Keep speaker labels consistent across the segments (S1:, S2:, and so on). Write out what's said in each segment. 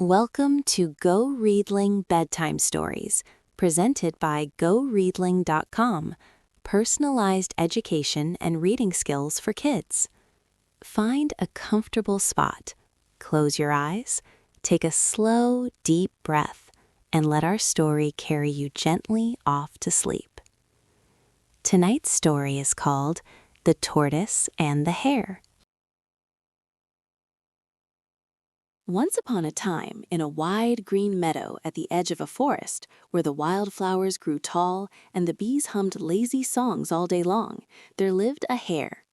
S1: Welcome to GoReadling Bedtime Stories, presented by GoReadling.com, personalized education and reading skills for kids. Find a comfortable spot, close your eyes, take a slow, deep breath, and let our story carry you gently off to sleep. Tonight's story is called The Tortoise and the Hare. Once upon a time, in a wide green meadow at the edge of a forest, where the wildflowers grew tall and the bees hummed lazy songs all day long, there lived a hare.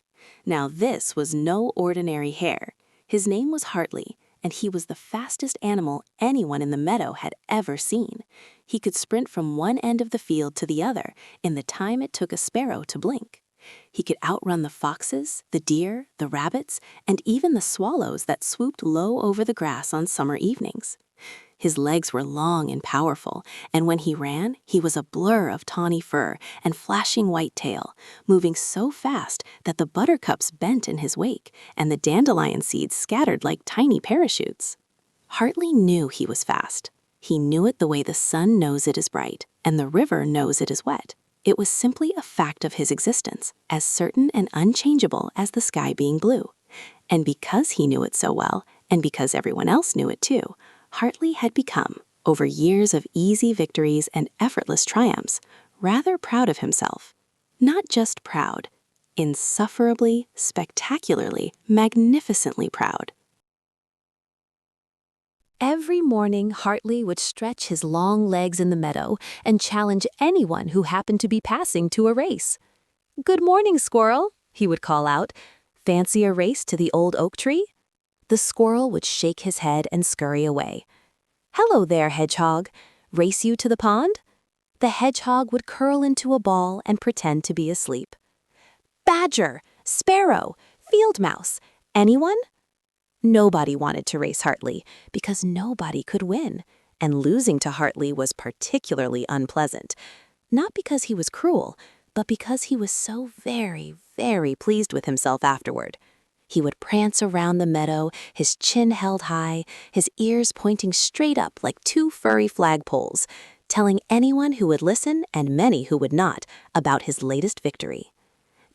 S1: Now this was no ordinary hare. His name was Hartley, and he was the fastest animal anyone in the meadow had ever seen. He could sprint from one end of the field to the other in the time it took a sparrow to blink. He could outrun the foxes, the deer, the rabbits, and even the swallows that swooped low over the grass on summer evenings. His legs were long and powerful, and when he ran, he was a blur of tawny fur and flashing white tail, moving so fast that the buttercups bent in his wake and the dandelion seeds scattered like tiny parachutes. Hartley knew he was fast. He knew it the way the sun knows it is bright and the river knows it is wet. It was simply a fact of his existence, as certain and unchangeable as the sky being blue. And because he knew it so well, and because everyone else knew it too, Hartley had become, over years of easy victories and effortless triumphs, rather proud of himself. Not just proud, insufferably, spectacularly, magnificently proud. Every morning, Hartley would stretch his long legs in the meadow and challenge anyone who happened to be passing to a race. "Good morning, squirrel," he would call out. "Fancy a race to the old oak tree?" The squirrel would shake his head and scurry away. "Hello there, hedgehog. Race you to the pond?" The hedgehog would curl into a ball and pretend to be asleep. "Badger, sparrow, field mouse, anyone?" Nobody wanted to race Hartley because nobody could win, and losing to Hartley was particularly unpleasant. Not because he was cruel, but because he was so very, very pleased with himself afterward. He would prance around the meadow, his chin held high, his ears pointing straight up like two furry flagpoles, telling anyone who would listen and many who would not about his latest victory.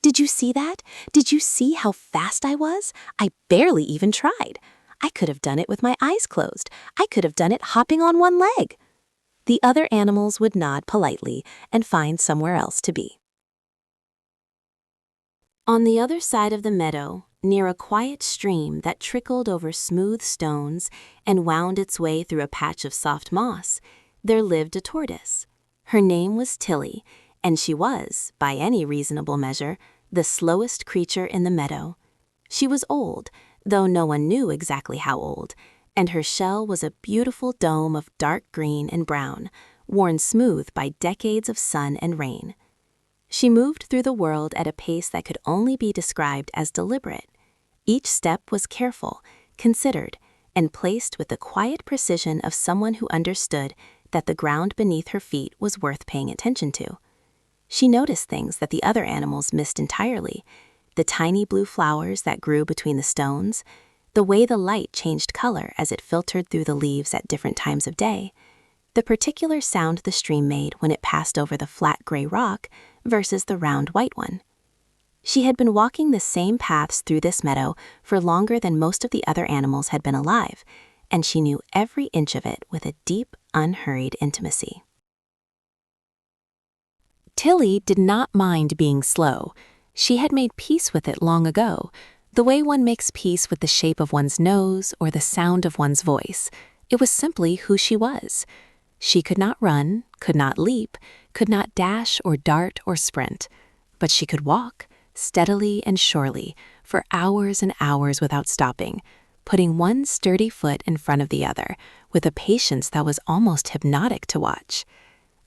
S1: "Did you see that? Did you see how fast I was? I barely even tried. I could have done it with my eyes closed. I could have done it hopping on one leg." The other animals would nod politely and find somewhere else to be. On the other side of the meadow, near a quiet stream that trickled over smooth stones and wound its way through a patch of soft moss, there lived a tortoise. Her name was Tilly, and she was, by any reasonable measure, the slowest creature in the meadow. She was old, though no one knew exactly how old, and her shell was a beautiful dome of dark green and brown, worn smooth by decades of sun and rain. She moved through the world at a pace that could only be described as deliberate. Each step was careful, considered, and placed with the quiet precision of someone who understood that the ground beneath her feet was worth paying attention to. She noticed things that the other animals missed entirely: the tiny blue flowers that grew between the stones, the way the light changed color as it filtered through the leaves at different times of day, the particular sound the stream made when it passed over the flat gray rock versus the round white one. She had been walking the same paths through this meadow for longer than most of the other animals had been alive, and she knew every inch of it with a deep, unhurried intimacy. Tilly did not mind being slow. She had made peace with it long ago, the way one makes peace with the shape of one's nose or the sound of one's voice. It was simply who she was. She could not run, could not leap, could not dash or dart or sprint, but she could walk, steadily and surely, for hours and hours without stopping, putting one sturdy foot in front of the other, with a patience that was almost hypnotic to watch.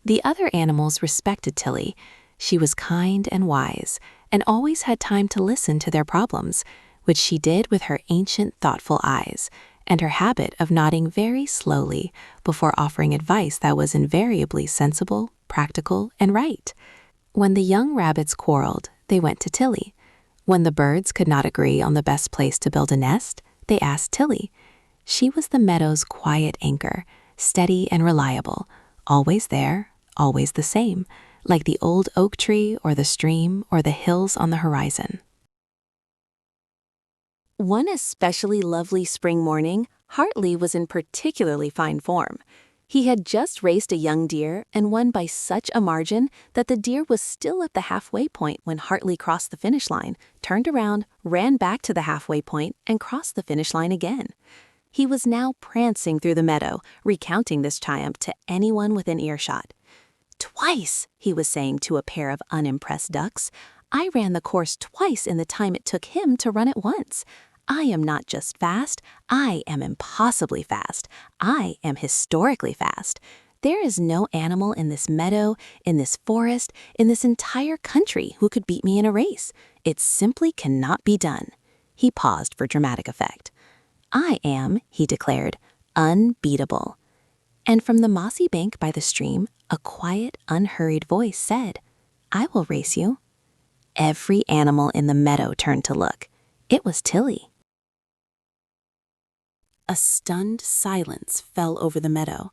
S1: The other animals respected Tilly. She was kind and wise, and always had time to listen to their problems, which she did with her ancient, thoughtful eyes, and her habit of nodding very slowly before offering advice that was invariably sensible, practical, and right. When the young rabbits quarreled, they went to Tilly. When the birds could not agree on the best place to build a nest, they asked Tilly. She was the meadow's quiet anchor, steady and reliable, always there, always the same, like the old oak tree or the stream or the hills on the horizon. One especially lovely spring morning, Hartley was in particularly fine form. He had just raced a young deer and won by such a margin that the deer was still at the halfway point when Hartley crossed the finish line, turned around, ran back to the halfway point, and crossed the finish line again. He was now prancing through the meadow, recounting this triumph to anyone within earshot. "Twice," he was saying to a pair of unimpressed ducks. "I ran the course twice in the time it took him to run it once. I am not just fast, I am impossibly fast. I am historically fast. There is no animal in this meadow, in this forest, in this entire country who could beat me in a race. It simply cannot be done." He paused for dramatic effect. "I am," he declared, "unbeatable." And from the mossy bank by the stream, a quiet, unhurried voice said, "I will race you." Every animal in the meadow turned to look. It was Tilly. A stunned silence fell over the meadow.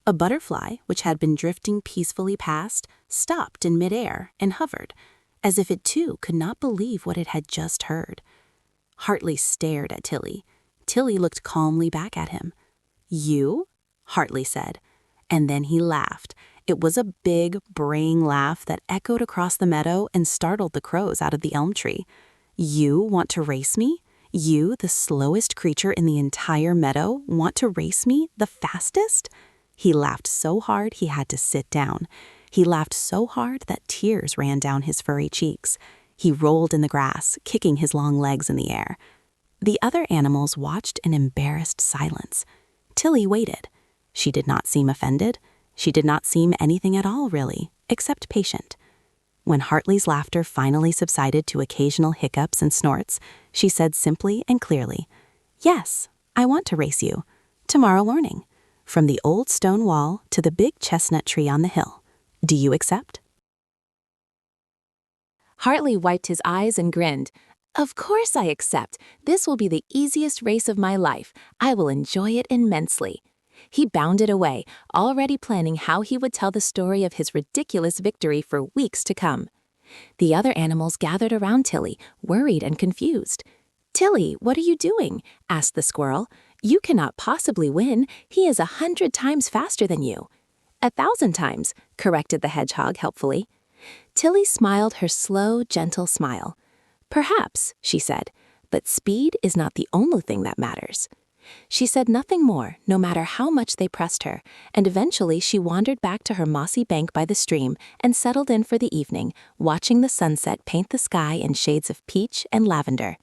S1: A butterfly, which had been drifting peacefully past, stopped in midair and hovered, as if it too could not believe what it had just heard. Hartley stared at Tilly. Tilly looked calmly back at him. "You?" Hartley said, and then he laughed. It was a big, braying laugh that echoed across the meadow and startled the crows out of the elm tree. "You want to race me? You, the slowest creature in the entire meadow, want to race me, the fastest?" He laughed so hard he had to sit down. He laughed so hard that tears ran down his furry cheeks. He rolled in the grass, kicking his long legs in the air. The other animals watched in embarrassed silence. Tilly waited. She did not seem offended. She did not seem anything at all, really, except patient. When Hartley's laughter finally subsided to occasional hiccups and snorts, she said simply and clearly, "Yes, I want to race you. Tomorrow morning. From the old stone wall to the big chestnut tree on the hill. Do you accept?" Hartley wiped his eyes and grinned. "Of course I accept. This will be the easiest race of my life. I will enjoy it immensely." He bounded away, already planning how he would tell the story of his ridiculous victory for weeks to come. The other animals gathered around Tilly, worried and confused. "Tilly, what are you doing?" asked the squirrel. "You cannot possibly win. He is 100 times faster than you." 1,000 times, corrected the hedgehog helpfully. Tilly smiled her slow, gentle smile. "Perhaps," she said, "but speed is not the only thing that matters." She said nothing more, no matter how much they pressed her, and eventually she wandered back to her mossy bank by the stream and settled in for the evening, watching the sunset paint the sky in shades of peach and lavender.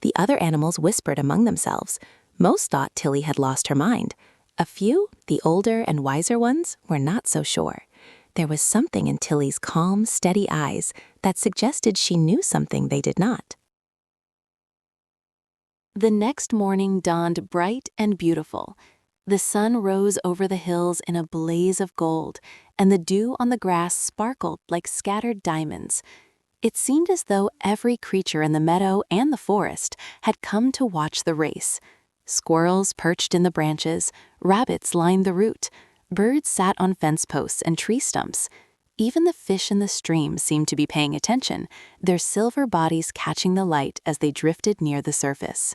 S1: The other animals whispered among themselves. Most thought Tilly had lost her mind. A few, the older and wiser ones, were not so sure. There was something in Tilly's calm, steady eyes that suggested she knew something they did not. The next morning dawned bright and beautiful. The sun rose over the hills in a blaze of gold, and the dew on the grass sparkled like scattered diamonds. It seemed as though every creature in the meadow and the forest had come to watch the race. Squirrels perched in the branches, rabbits lined the route, birds sat on fence posts and tree stumps. Even the fish in the stream seemed to be paying attention, their silver bodies catching the light as they drifted near the surface.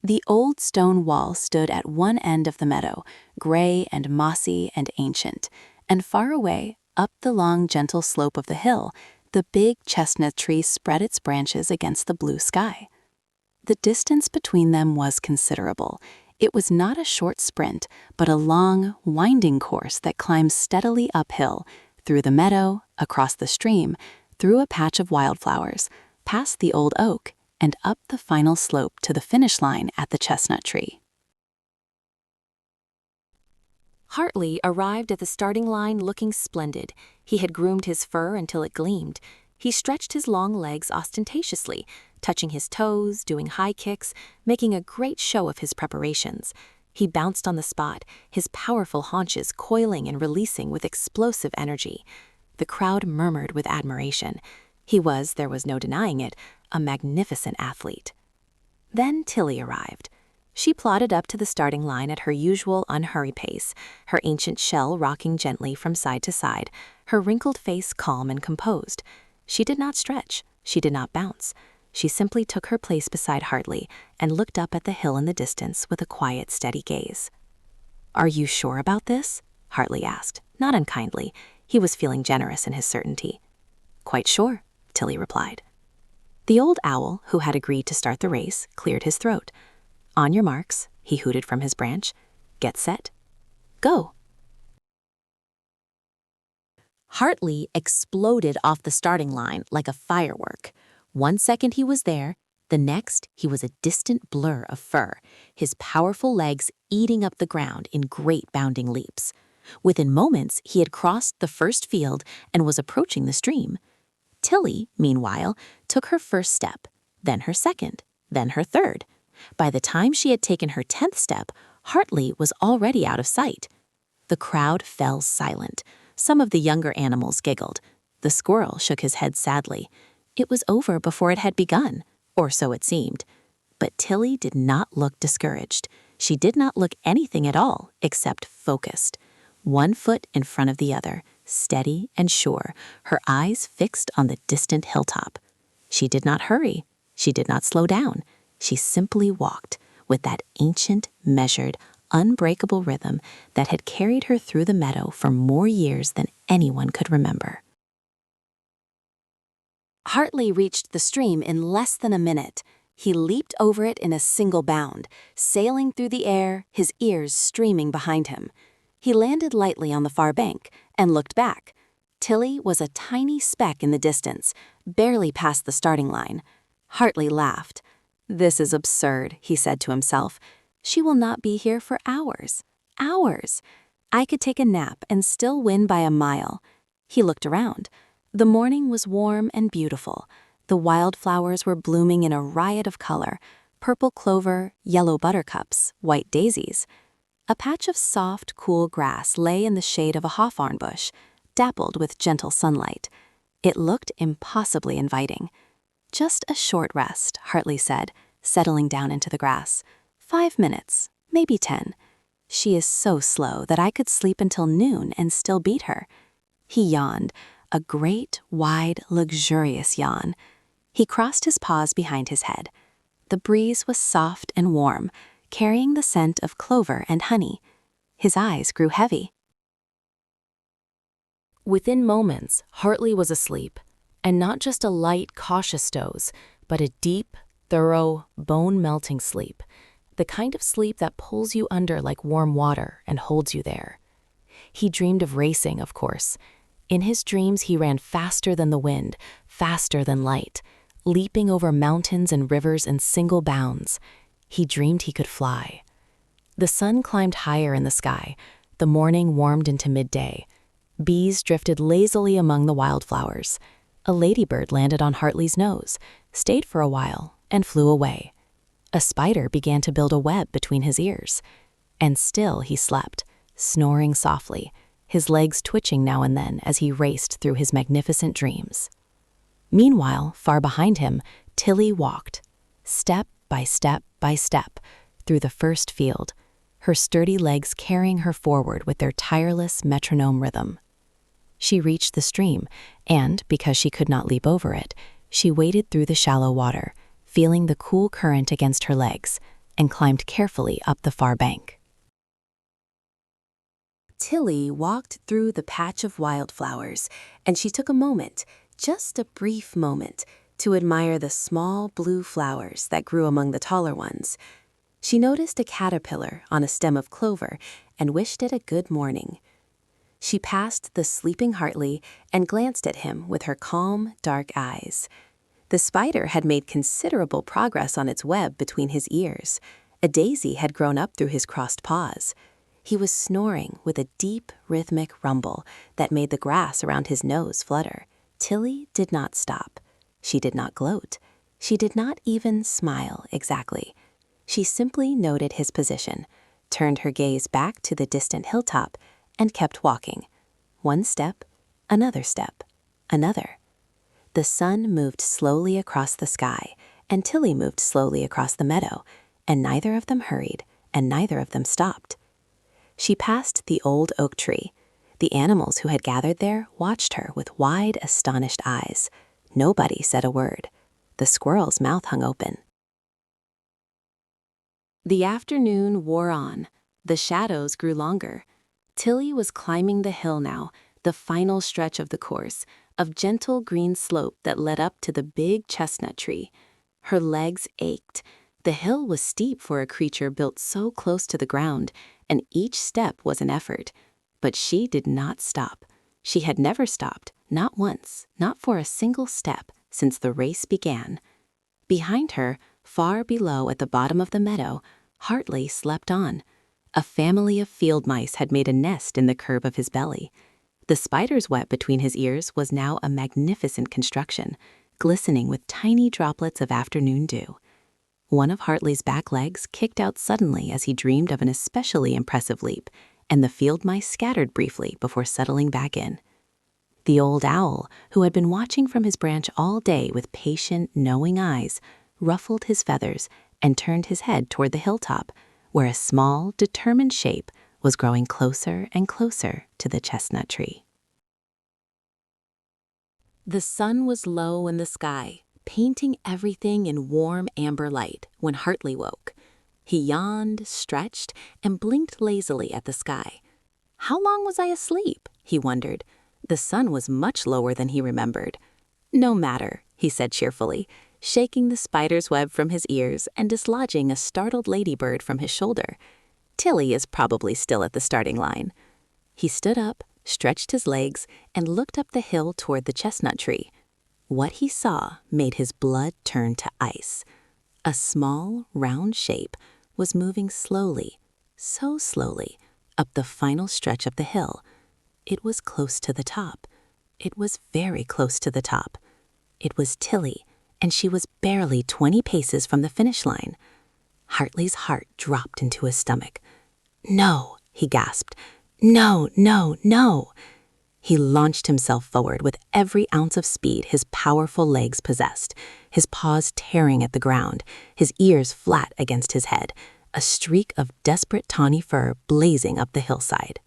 S1: The old stone wall stood at one end of the meadow, gray and mossy and ancient, and far away, up the long, gentle slope of the hill, the big chestnut tree spread its branches against the blue sky. The distance between them was considerable. It was not a short sprint, but a long, winding course that climbed steadily uphill, through the meadow, across the stream, through a patch of wildflowers, past the old oak, and up the final slope to the finish line at the chestnut tree. Hartley arrived at the starting line looking splendid. He had groomed his fur until it gleamed. He stretched his long legs ostentatiously, touching his toes, doing high kicks, making a great show of his preparations. He bounced on the spot, his powerful haunches coiling and releasing with explosive energy. The crowd murmured with admiration. He was, there was no denying it, a magnificent athlete. Then Tilly arrived. She plodded up to the starting line at her usual unhurried pace, her ancient shell rocking gently from side to side, her wrinkled face calm and composed. She did not stretch, she did not bounce. She simply took her place beside Hartley and looked up at the hill in the distance with a quiet, steady gaze. "Are you sure about this?" Hartley asked, not unkindly. He was feeling generous in his certainty. "Quite sure," Tilly replied. The old owl, who had agreed to start the race, cleared his throat. "On your marks," he hooted from his branch. "Get set. Go." Hartley exploded off the starting line like a firework. 1 second he was there, the next he was a distant blur of fur, his powerful legs eating up the ground in great bounding leaps. Within moments, he had crossed the first field and was approaching the stream. Tilly, meanwhile, took her first step, then her second, then her third. By the time she had taken her 10th step, Hartley was already out of sight. The crowd fell silent. Some of the younger animals giggled. The squirrel shook his head sadly. It was over before it had begun, or so it seemed. But Tilly did not look discouraged. She did not look anything at all except focused. 1 foot in front of the other, steady and sure, her eyes fixed on the distant hilltop. She did not hurry. She did not slow down. She simply walked with that ancient, measured, unbreakable rhythm that had carried her through the meadow for more years than anyone could remember. Hartley reached the stream in less than a minute. He leaped over it in a single bound, sailing through the air, his ears streaming behind him. He landed lightly on the far bank and looked back. Tilly was a tiny speck in the distance, barely past the starting line. Hartley laughed. "This is absurd," he said to himself. "She will not be here for hours. Hours. I could take a nap and still win by a mile." He looked around. The morning was warm and beautiful. The wildflowers were blooming in a riot of color: purple clover, yellow buttercups, white daisies. A patch of soft, cool grass lay in the shade of a hawthorn bush, dappled with gentle sunlight. It looked impossibly inviting. "Just a short rest," Hartley said, settling down into the grass. 5 minutes, maybe 10. She is so slow that I could sleep until noon and still beat her." He yawned, a great, wide, luxurious yawn. He crossed his paws behind his head. The breeze was soft and warm, carrying the scent of clover and honey. His eyes grew heavy. Within moments, Hartley was asleep, and not just a light, cautious doze, but a deep, thorough, bone-melting sleep, the kind of sleep that pulls you under like warm water and holds you there. He dreamed of racing, of course. In his dreams, he ran faster than the wind, faster than light, leaping over mountains and rivers in single bounds. He dreamed he could fly. The sun climbed higher in the sky. The morning warmed into midday. Bees drifted lazily among the wildflowers. A ladybird landed on Hartley's nose, stayed for a while, and flew away. A spider began to build a web between his ears. And still he slept, snoring softly, his legs twitching now and then as he raced through his magnificent dreams. Meanwhile, far behind him, Tilly walked, step by step by step, through the first field, her sturdy legs carrying her forward with their tireless metronome rhythm. She reached the stream, and, because she could not leap over it, she waded through the shallow water, feeling the cool current against her legs, and climbed carefully up the far bank. Tilly walked through the patch of wildflowers, and she took a moment, just a brief moment, to admire the small blue flowers that grew among the taller ones. She noticed a caterpillar on a stem of clover and wished it a good morning. She passed the sleeping Hartley and glanced at him with her calm, dark eyes. The spider had made considerable progress on its web between his ears. A daisy had grown up through his crossed paws. He was snoring with a deep, rhythmic rumble that made the grass around his nose flutter. Tilly did not stop. She did not gloat. She did not even smile exactly. She simply noted his position, turned her gaze back to the distant hilltop, and kept walking. 1 step, another step, another. The sun moved slowly across the sky, and Tilly moved slowly across the meadow, and neither of them hurried, and neither of them stopped. She passed the old oak tree. The animals who had gathered there watched her with wide, astonished eyes. Nobody said a word. The squirrel's mouth hung open. The afternoon wore on. The shadows grew longer. Tilly was climbing the hill now, the final stretch of the course, of gentle green slope that led up to the big chestnut tree. Her legs ached. The hill was steep for a creature built so close to the ground, and each step was an effort. But she did not stop. She had never stopped, not once, not for a single step, since the race began. Behind her, far below at the bottom of the meadow, Hartley slept on. A family of field mice had made a nest in the curve of his belly. The spider's web between his ears was now a magnificent construction, glistening with tiny droplets of afternoon dew. One of Hartley's back legs kicked out suddenly as he dreamed of an especially impressive leap, and the field mice scattered briefly before settling back in. The old owl, who had been watching from his branch all day with patient, knowing eyes, ruffled his feathers and turned his head toward the hilltop, where a small, determined shape was growing closer and closer to the chestnut tree. The sun was low in the sky, painting everything in warm amber light when Hartley woke. He yawned, stretched, and blinked lazily at the sky. How long was I asleep? He wondered. The sun was much lower than he remembered. No matter, he said cheerfully, shaking the spider's web from his ears and dislodging a startled ladybird from his shoulder. Tilly is probably still at the starting line. He stood up, stretched his legs, and looked up the hill toward the chestnut tree. What he saw made his blood turn to ice. A small, round shape was moving slowly, so slowly, up the final stretch of the hill. It was close to the top. It was very close to the top. It was Tilly, and she was barely 20 paces from the finish line. Hartley's heart dropped into his stomach. "No," he gasped. "No, no, no." He launched himself forward with every ounce of speed his powerful legs possessed, his paws tearing at the ground, his ears flat against his head, a streak of desperate tawny fur blazing up the hillside.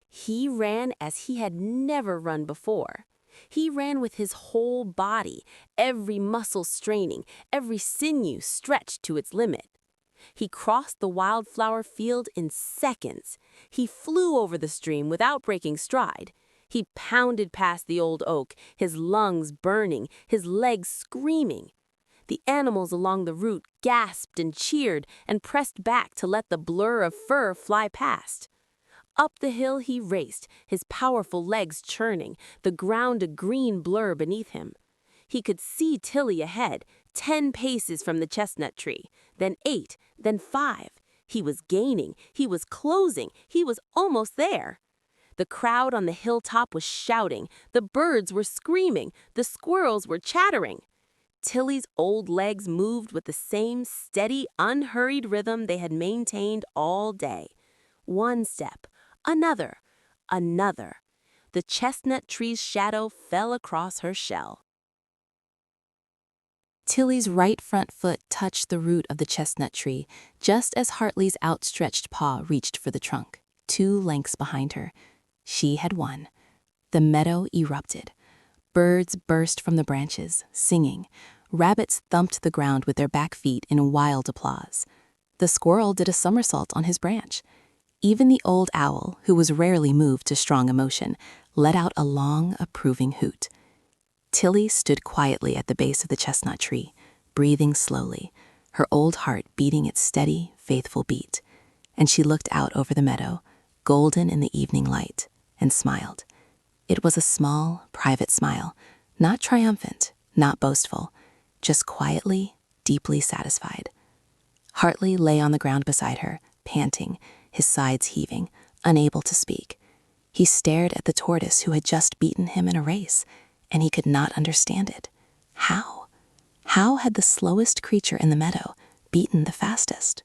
S1: He ran as he had never run before. He ran with his whole body, every muscle straining, every sinew stretched to its limit. He crossed the wildflower field in seconds. He flew over the stream without breaking stride. He pounded past the old oak, his lungs burning, his legs screaming. The animals along the route gasped and cheered and pressed back to let the blur of fur fly past. Up the hill he raced, his powerful legs churning, the ground a green blur beneath him. He could see Tilly ahead, 10 paces from the chestnut tree, then 8, then 5. He was gaining, he was closing, he was almost there. The crowd on the hilltop was shouting, the birds were screaming, the squirrels were chattering. Tilly's old legs moved with the same steady, unhurried rhythm they had maintained all day. One step, another, another. The chestnut tree's shadow fell across her shell. Tilly's right front foot touched the root of the chestnut tree, just as Hartley's outstretched paw reached for the trunk, 2 lengths behind her. She had won. The meadow erupted. Birds burst from the branches, singing. Rabbits thumped the ground with their back feet in wild applause. The squirrel did a somersault on his branch. Even the old owl, who was rarely moved to strong emotion, let out a long, approving hoot. Tilly stood quietly at the base of the chestnut tree, breathing slowly, her old heart beating its steady, faithful beat. And she looked out over the meadow, golden in the evening light, and smiled. It was a small, private smile, not triumphant, not boastful, just quietly, deeply satisfied. Hartley lay on the ground beside her, panting, his sides heaving, unable to speak. He stared at the tortoise who had just beaten him in a race, and he could not understand it. How? How had the slowest creature in the meadow beaten the fastest?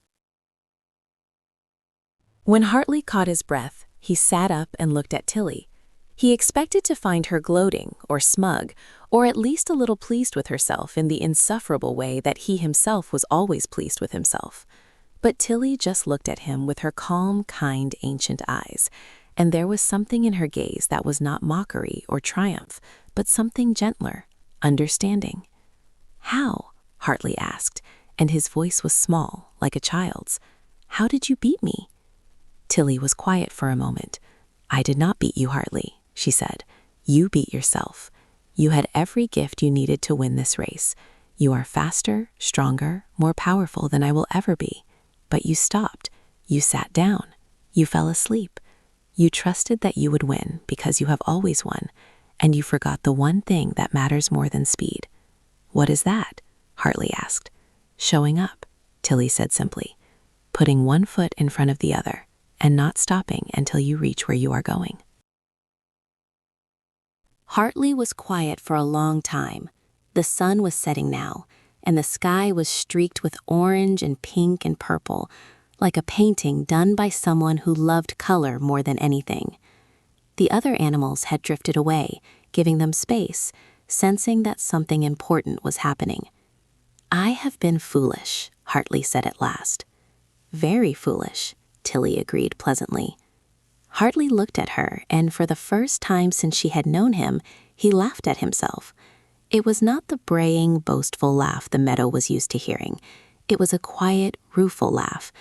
S1: When Hartley caught his breath, he sat up and looked at Tilly. He expected to find her gloating or smug, or at least a little pleased with herself in the insufferable way that he himself was always pleased with himself. But Tilly just looked at him with her calm, kind, ancient eyes, and there was something in her gaze that was not mockery or triumph, but something gentler, understanding. "How?" Hartley asked, and his voice was small, like a child's. "How did you beat me?" Tilly was quiet for a moment. "I did not beat you, Hartley," she said. "You beat yourself. You had every gift you needed to win this race. You are faster, stronger, more powerful than I will ever be. But you stopped. You sat down. You fell asleep. You trusted that you would win because you have always won, and you forgot the one thing that matters more than speed." "What is that?" Hartley asked. "Showing up," Tilly said simply. "Putting one foot in front of the other, and not stopping until you reach where you are going." Hartley was quiet for a long time. The sun was setting now, and the sky was streaked with orange and pink and purple, like a painting done by someone who loved color more than anything. The other animals had drifted away, giving them space, sensing that something important was happening. "I have been foolish," Hartley said at last. "Very foolish," Tilly agreed pleasantly. Hartley looked at her, and for the first time since she had known him, he laughed at himself. It was not the braying, boastful laugh the meadow was used to hearing. It was a quiet, rueful laugh,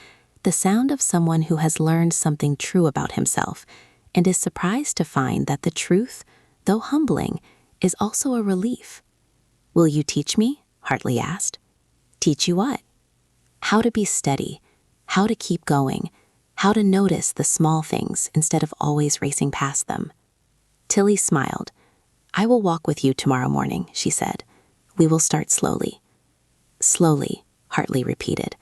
S1: the sound of someone who has learned something true about himself and is surprised to find that the truth, though humbling, is also a relief. "Will you teach me?" Hartley asked. "Teach you what?" "How to be steady, how to keep going, how to notice the small things instead of always racing past them." Tilly smiled. "I will walk with you tomorrow morning," she said. "We will start slowly." "Slowly," Hartley repeated,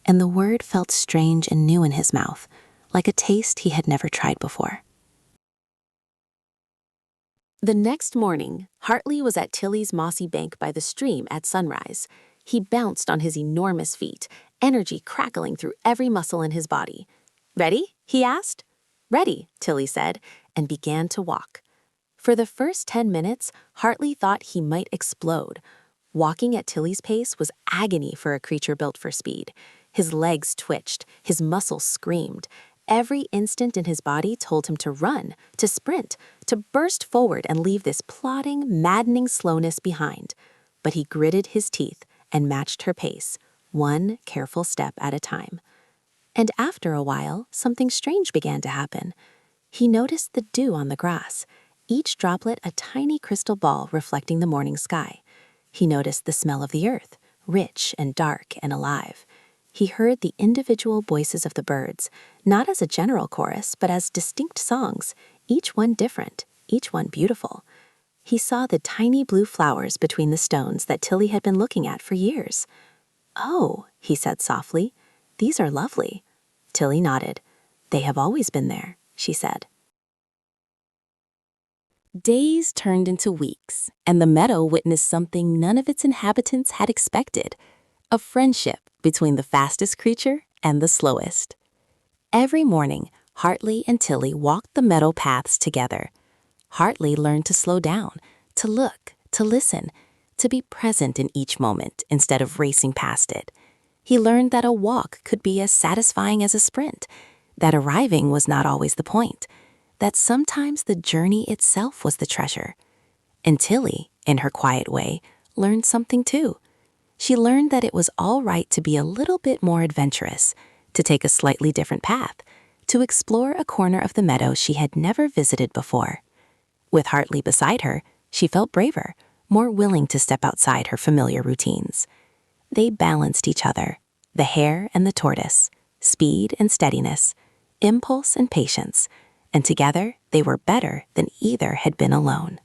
S1: and the word felt strange and new in his mouth, like a taste he had never tried before. The next morning, Hartley was at Tilly's mossy bank by the stream at sunrise. He bounced on his enormous feet, energy crackling through every muscle in his body. "Ready?" he asked. "Ready," Tilly said, and began to walk. For the first 10 minutes, Hartley thought he might explode. Walking at Tilly's pace was agony for a creature built for speed. His legs twitched, his muscles screamed. Every instinct in his body told him to run, to sprint, to burst forward and leave this plodding, maddening slowness behind. But he gritted his teeth and matched her pace, one careful step at a time. And after a while, something strange began to happen. He noticed the dew on the grass, each droplet a tiny crystal ball reflecting the morning sky. He noticed the smell of the earth, rich and dark and alive. He heard the individual voices of the birds, not as a general chorus, but as distinct songs, each one different, each one beautiful. He saw the tiny blue flowers between the stones that Tilly had been looking at for years. "Oh," he said softly, "these are lovely." Tilly nodded. "They have always been there," she said. Days turned into weeks, and the meadow witnessed something none of its inhabitants had expected: a friendship between the fastest creature and the slowest. Every morning, Hartley and Tilly walked the meadow paths together. Hartley learned to slow down, to look, to listen, to be present in each moment instead of racing past it. He learned that a walk could be as satisfying as a sprint, that arriving was not always the point, that sometimes the journey itself was the treasure. And Tilly, in her quiet way, learned something too. She learned that it was all right to be a little bit more adventurous, to take a slightly different path, to explore a corner of the meadow she had never visited before. With Hartley beside her, she felt braver, more willing to step outside her familiar routines. They balanced each other, the hare and the tortoise, speed and steadiness, impulse and patience, and together they were better than either had been alone.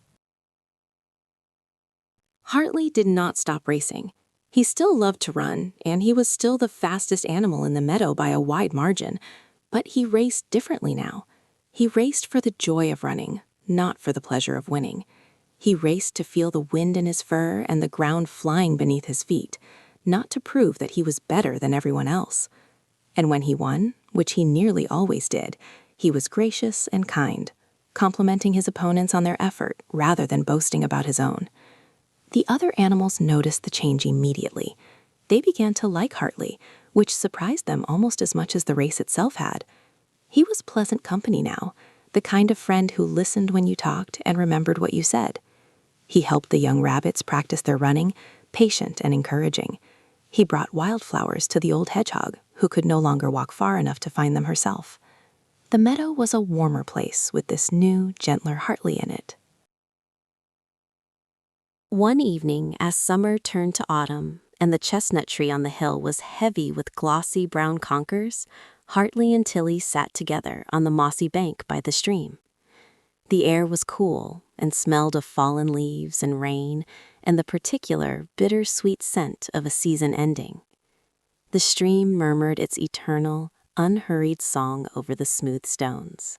S1: Hartley did not stop racing. He still loved to run, and he was still the fastest animal in the meadow by a wide margin, but he raced differently now. He raced for the joy of running, not for the pleasure of winning. He raced to feel the wind in his fur and the ground flying beneath his feet, not to prove that he was better than everyone else. And when he won, which he nearly always did, he was gracious and kind. complimenting his opponents on their effort rather than boasting about his own. The other animals noticed the change immediately. They began to like Hartley, which surprised them almost as much as the race itself had. He was pleasant company now, the kind of friend who listened when you talked and remembered what you said. He helped the young rabbits practice their running, patient and encouraging. He brought wildflowers to the old hedgehog, who could no longer walk far enough to find them herself. The meadow was a warmer place with this new, gentler Hartley in it. One evening, as summer turned to autumn, and the chestnut tree on the hill was heavy with glossy brown conkers, Hartley and Tilly sat together on the mossy bank by the stream. The air was cool and smelled of fallen leaves and rain and the particular bitter-sweet scent of a season ending. The stream murmured its eternal, unhurried song over the smooth stones.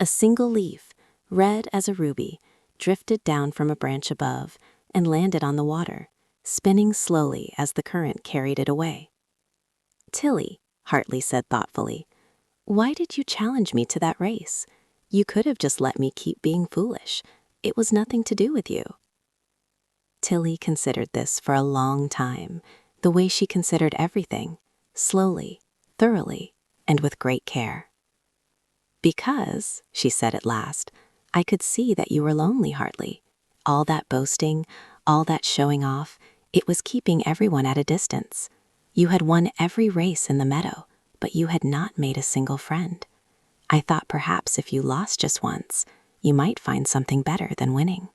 S1: A single leaf, red as a ruby, drifted down from a branch above and landed on the water, spinning slowly as the current carried it away. "Tilly," Hartley said thoughtfully, "why did you challenge me to that race? You could have just let me keep being foolish. It was nothing to do with you." Tilly considered this for a long time, the way she considered everything, slowly, thoroughly, and with great care. "Because," she said at last, "I could see that you were lonely, Hartley. All that boasting, all that showing off, it was keeping everyone at a distance. You had won every race in the meadow, but you had not made a single friend. I thought perhaps if you lost just once, you might find something better than winning."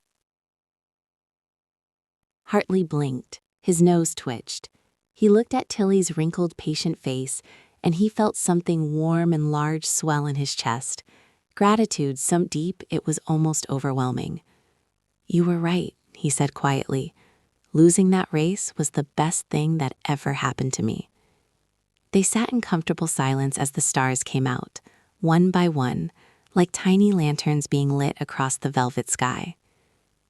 S1: Hartley blinked. His nose twitched. He looked at Tilly's wrinkled, patient face, and he felt something warm and large swell in his chest. Gratitude so deep it was almost overwhelming. "You were right," he said quietly. "Losing that race was the best thing that ever happened to me." They sat in comfortable silence as the stars came out, one by one, like tiny lanterns being lit across the velvet sky.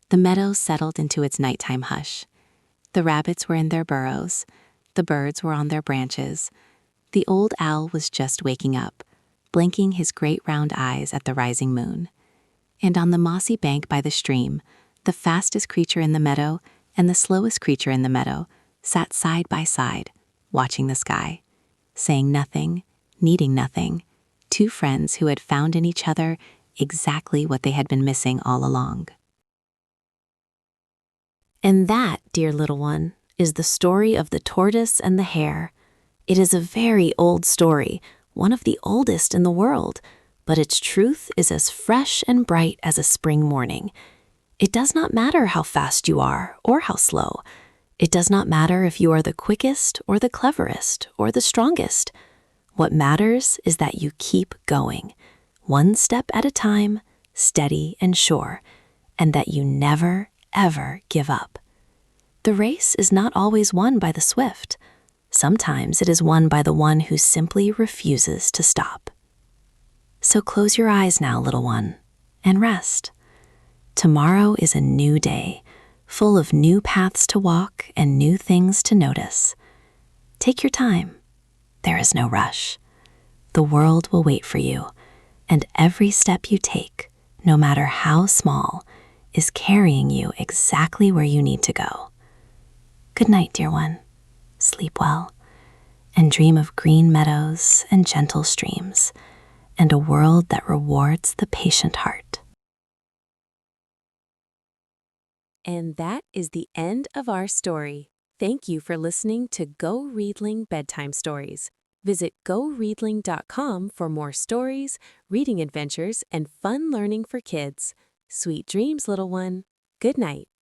S1: The meadow settled into its nighttime hush. The rabbits were in their burrows. The birds were on their branches. The old owl was just waking up, blinking his great round eyes at the rising moon. And on the mossy bank by the stream, the fastest creature in the meadow and the slowest creature in the meadow sat side by side, watching the sky, saying nothing, needing nothing, two friends who had found in each other exactly what they had been missing all along. And that, dear little one, is the story of the tortoise and the hare. It is a very old story, one of the oldest in the world, but its truth is as fresh and bright as a spring morning. It does not matter how fast you are or how slow. It does not matter if you are the quickest or the cleverest or the strongest. What matters is that you keep going, one step at a time, steady and sure, and that you never, ever give up. The race is not always won by the swift. Sometimes it is won by the one who simply refuses to stop. So close your eyes now, little one, and rest. Tomorrow is a new day, full of new paths to walk and new things to notice. Take your time. There is no rush. The world will wait for you, and every step you take, no matter how small, is carrying you exactly where you need to go. Good night, dear one. Sleep well, and dream of green meadows and gentle streams, and a world that rewards the patient heart. And that is the end of our story. Thank you for listening to GoReadling Bedtime Stories. Visit GoReadling.com for more stories, reading adventures, and fun learning for kids. Sweet dreams, little one. Good night.